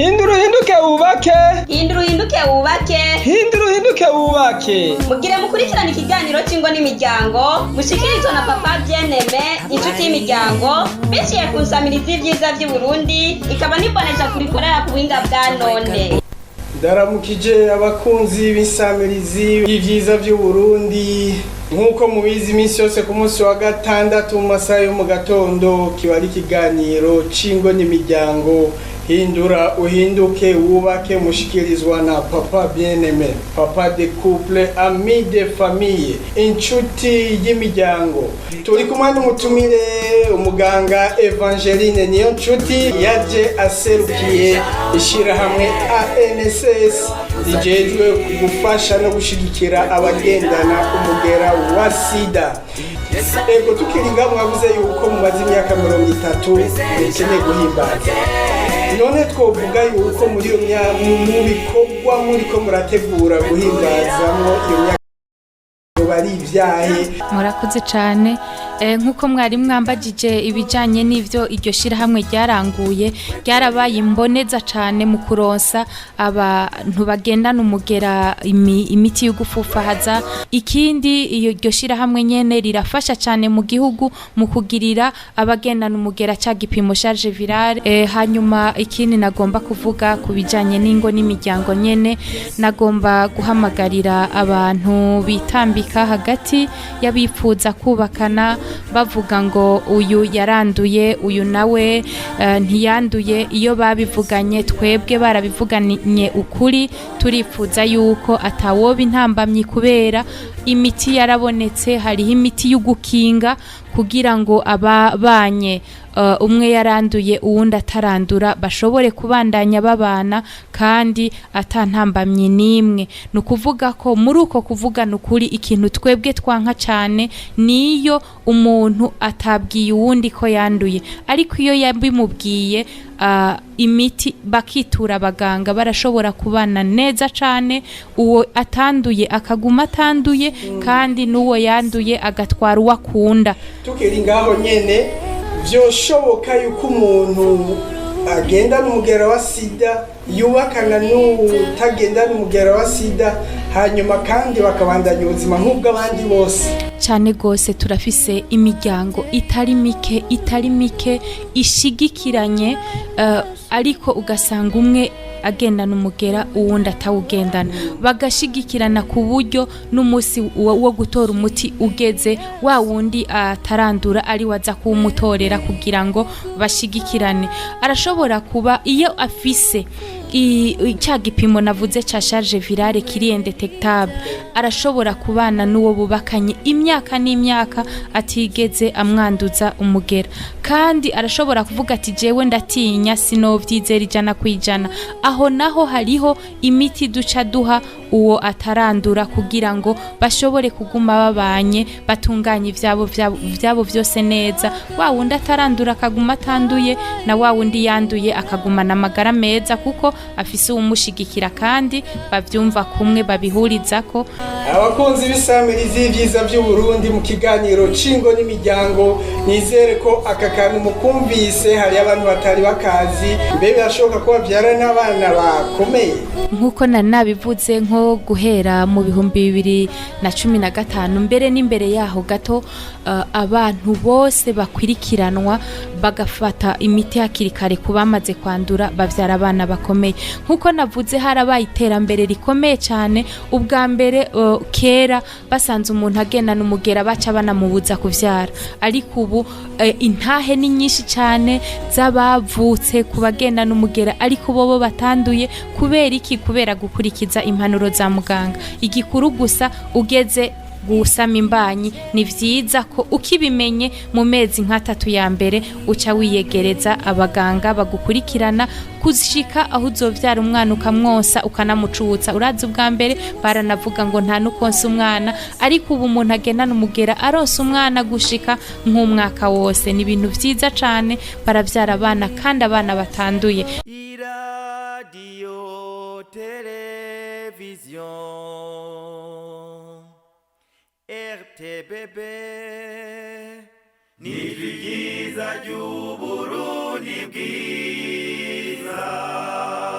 Hindura uhinduke wubake. Hindura uhinduke wubake. Hindura uhinduke wubake. Mugire mukurikirana ikiganiro cy'ingo n'imiryango mushikirizwa na Papa Bien-Aime, inshuti y'imiryango, biciye ku nsamirizi y'ivyiza vy'i Burundi, ikaba nibonesha kurikorera ku buhinga bwa none. Ndaramukije abakunzi b'insamirizi y'ivyiza vy'u Burundi. Nkuko mubizi iminsi yose ku munsi wa gatandatu mu masaha yo mu gatondo kiba ari ikiganiro c'ingo n'imiryango. Hindura uhinduke wubake mushikirizwa na Papa Bien-Aime, papa de couple, ami de famille, inshuti y'imiryango. Turi kumwe n'umutumire umuganga Evangeline niyo nshuti yaje aserukiye ishirahamwe ANSS rijejwe gufasha no gushigikira abagendana umugera wa sida. Ego tukiri ngaho mwavuze yuko mumaze imyaka 30 mukeneye guhimbaza. None twovuga yuko muri mu bikorwa muriko murategura guhimbazamwo iyo myaka bari ivyahe. Murakoze cyane nkuko mwari mwambagije ibijanye n'ivyo iryo shirahamwe ryaranguye ryarabaye imboneza cyane mu kuronsa abantu bagendana umugera imiti yo gufufahaza. Ikindi iryo shirahamwe nyene rirafasha cyane mu gihugu mu kugirira abagendana umugera cya gipimo charge virale. Hanyuma ikindi nagomba kuvuga ku bijanye n'ingo n'imiryango nyene, nagomba guhamagarira abantu bitambika hagati y'abipfuza kubakana bavuga ngo uyu yaranduye uyu nawe ntiyanduye. Iyo babivuganye twebwe barabivuganye ukuri, turipfuza yuko atawoba intambamyi kubera imiti yarabonetse. Hariho imiti yo gukinga kugira ngo ababanye umwe yaranduye uwundi atarandura bashobore kubandanya babana kandi atantambamye nimwe. Nukuvuga ko muri uko kuvugana ukuri ikintu twebwe twanka cyane niyo umuntu atabwiye uwundi ko yanduye, ariko iyo yabimubwiye imiti bakitura abaganga barashobora kubana neza cyane. Uwo atanduye akaguma atanduye kandi n'uwo yanduye agatwara uwo akunda. Tukiri ngaho nyene vyoshoboka yuko umuntu agendana umugera wa sida yubakana n'utagendana umugera wa sida hanyuma kandi bakabandanya ubuzima nk'ubw'abandi bose. Cyane gose turafise imiryango itari mike ishigikiranye, ariko ugasanga umwe agendana umugera uwundi atawugendana, bagashigikirana ku buryo n'umunsi wo gutora umuti ugeze wa wundi atarandura ari waza kuwumutorera kugira ngo bashigikirane. Arashobora kuba iyo afise cya gipimo navuze cha charge virale kiri indetectable, arashobora kubana n'uwo bubakanye imyaka n'imyaka atigeze amwanduza umugera, kandi arashobora kuvuga ati jewe ndatinya sinovyizera 100%. Aho naho hariho imiti duca duha uwo atarandura kugira ngo bashobore kuguma babanye batunganye ivyabo vyose neza. Wa wundi atarandura akaguma atanduye na wa wundi yanduye akagumana amagara meza kuko afise umushigikira kandi bavyumva kumwe babihurizako. Abakunzi b'isamirizi y'ivyiza vy'u Burundi mu kiganiro c'ingo n'imiryango, nizere ko aka kantu mukumvise hari abantu batari bakazi. Mbe birashoboka ko bavyara n'abana bakomeye nkuko nabivuze nko guhera mu 2015 mbere n'imbere yaho gato. Abantu bose bakwirikiranwa bagafata imiti hakiri kare kubamaze kwandura bavyara abana bakomeye. Nkuko navuze harabaye iterambere rikomeye cyane. Ubwa mbere kera basanze umuntu agendana umugera baca banamubuza kuvyara, ariko ubu intahe ni nyinshi cyane z'abavutse kubagendana umugera ariko bobo batanduye. Kubera iki? Kubera gukurikiza impanuro za muganga. Igikuru gusa ugeze gusama imbanyi ni vyiza ko ukibimenye mu mezi nk'atatu ya mbere uca wiyegereza abaganga bagukurikirana kuzishika aho uzovyara umwana ukamwonsa ukanamucutsa. Urazi ubwa mbere baranavuga ngo nta nukonsa umwana, ariko ubu umuntu agendana umugera aronsa umwana gushika nk'umwaka wose. Ni ibintu vyiza cane, baravyara abana kandi abana batanduye. Radio television RTBB ni vyiza ry'Uburundi bwiza. Sara